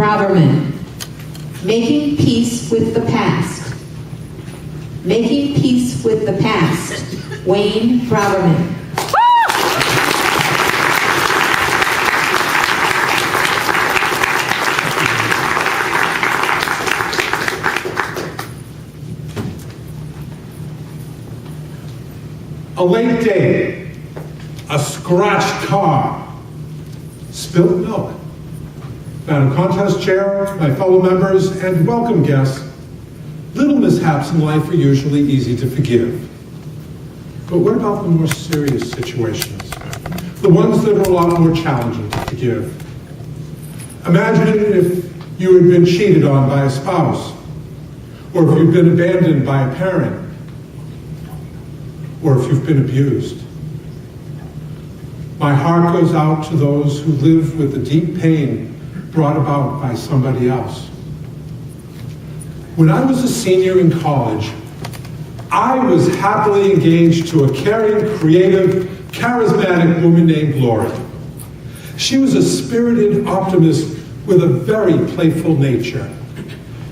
Braverman. Making peace with the past. Making peace with the past. Wayne Braverman. A late date, a scratched car, spilled milk, found contest chair, my fellow members, and welcome guests. Little mishaps in life are usually easy to forgive. But what about the more serious situations? The ones that are a lot more challenging to forgive. Imagine if you had been cheated on by a spouse, or if you've been abandoned by a parent, or if you've been abused. My heart goes out to those who live with the deep pain brought about by somebody else. When I was a senior in college, I was happily engaged to a caring, creative, charismatic woman named Lori. She was a spirited optimist with a very playful nature.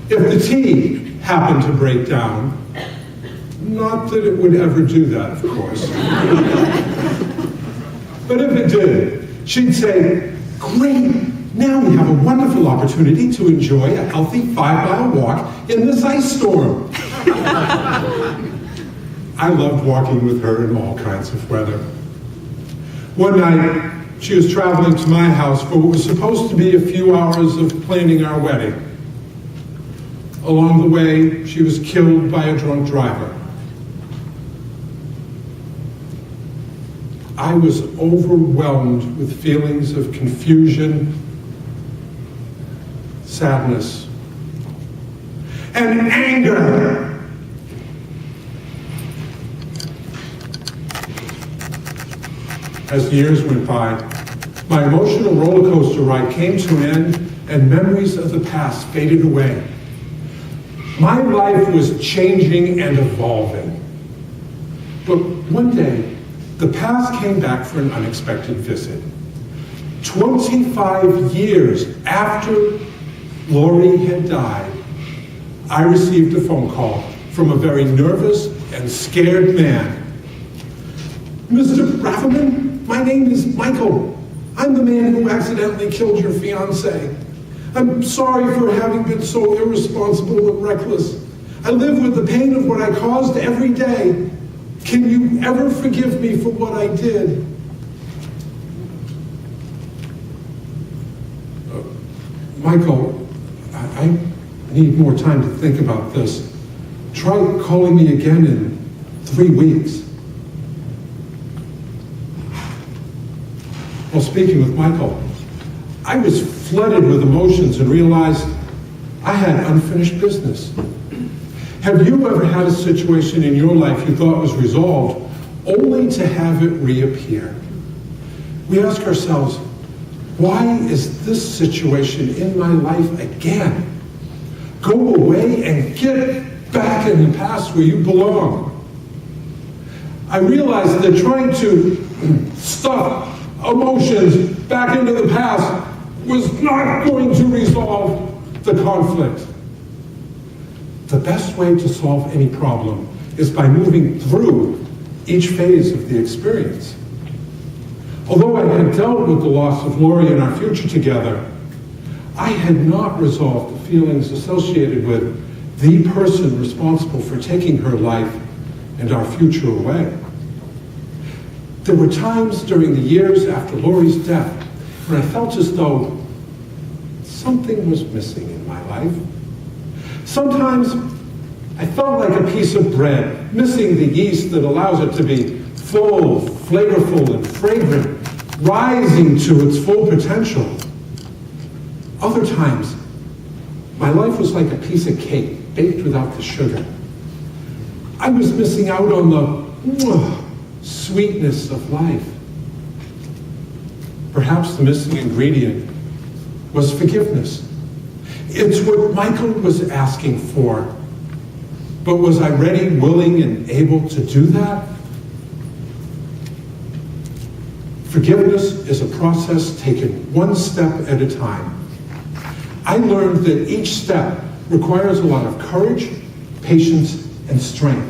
If the tea happened to break down, not that it would ever do that, of course. But if it did, she'd say, "Great, now we have a wonderful opportunity to enjoy a healthy 5-mile walk in this ice storm." I loved walking with her in all kinds of weather. One night, she was traveling to my house for what was supposed to be a few hours of planning our wedding. Along the way, she was killed by a drunk driver. I was overwhelmed with feelings of confusion, sadness, and anger. As the years went by, my emotional roller coaster ride came to an end and memories of the past faded away. My life was changing and evolving. But one day, the past came back for an unexpected visit. 25 years after Lori had died, I received a phone call from a very nervous and scared man. "Mr. Braverman, my name is Michael. I'm the man who accidentally killed your fiancée. I'm sorry for having been so irresponsible and reckless. I live with the pain of what I caused every day. Can you ever forgive me for what I did?" Michael, I need more time to think about this. Try calling me again in 3 weeks. While speaking with Michael, I was flooded with emotions and realized I had unfinished business. Have you ever had a situation in your life you thought was resolved, only to have it reappear? We ask ourselves, why is this situation in my life again? Go away and get back in the past where you belong. I realized that trying to stuff emotions back into the past was not going to resolve the conflict. The best way to solve any problem is by moving through each phase of the experience. Although I had dealt with the loss of Lori and our future together, I had not resolved the feelings associated with the person responsible for taking her life and our future away. There were times during the years after Lori's death when I felt as though something was missing in my life. Sometimes I felt like a piece of bread, missing the yeast that allows it to be full, flavorful, and fragrant, rising to its full potential. Other times, my life was like a piece of cake baked without the sugar. I was missing out on the sweetness of life. Perhaps the missing ingredient was forgiveness. It's what Michael was asking for. But was I ready, willing, and able to do that? Forgiveness is a process taken one step at a time. I learned that each step requires a lot of courage, patience, and strength.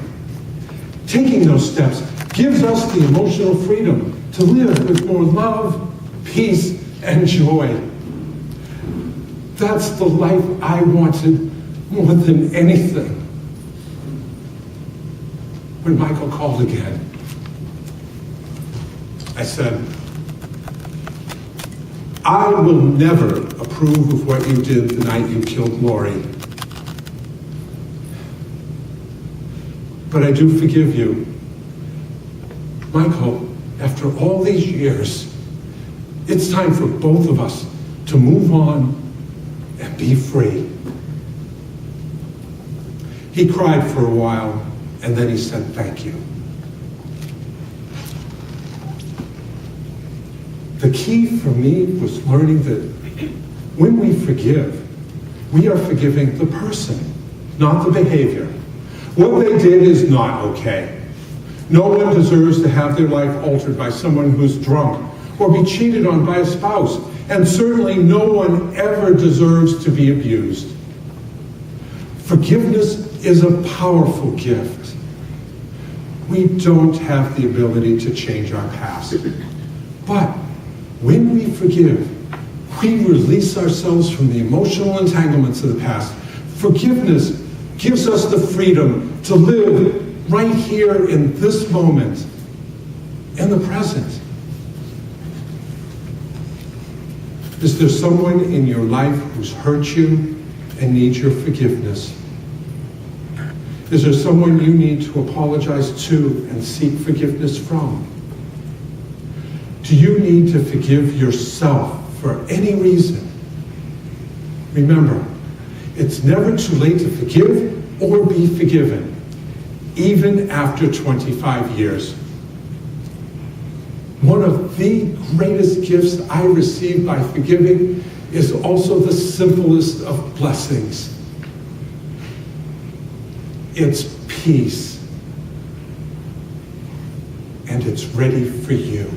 Taking those steps gives us the emotional freedom to live with more love, peace, and joy. That's the life I wanted more than anything. When Michael called again, I said, I will never approve of what you did the night you killed Lori. But I do forgive you. Michael, after all these years, it's time for both of us to move on and be free. He cried for a while, and then he said, thank you. The key for me was learning that when we forgive, we are forgiving the person, not the behavior. What they did is not okay. No one deserves to have their life altered by someone who's drunk or be cheated on by a spouse, and certainly no one ever deserves to be abused. Forgiveness is a powerful gift. We don't have the ability to change our past. But when we forgive, we release ourselves from the emotional entanglements of the past. Forgiveness gives us the freedom to live right here in this moment, in the present. Is there someone in your life who's hurt you and needs your forgiveness? Is there someone you need to apologize to and seek forgiveness from? Do you need to forgive yourself for any reason? Remember, it's never too late to forgive or be forgiven, even after 25 years. One of the greatest gifts I receive by forgiving is also the simplest of blessings. It's peace, and it's ready for you.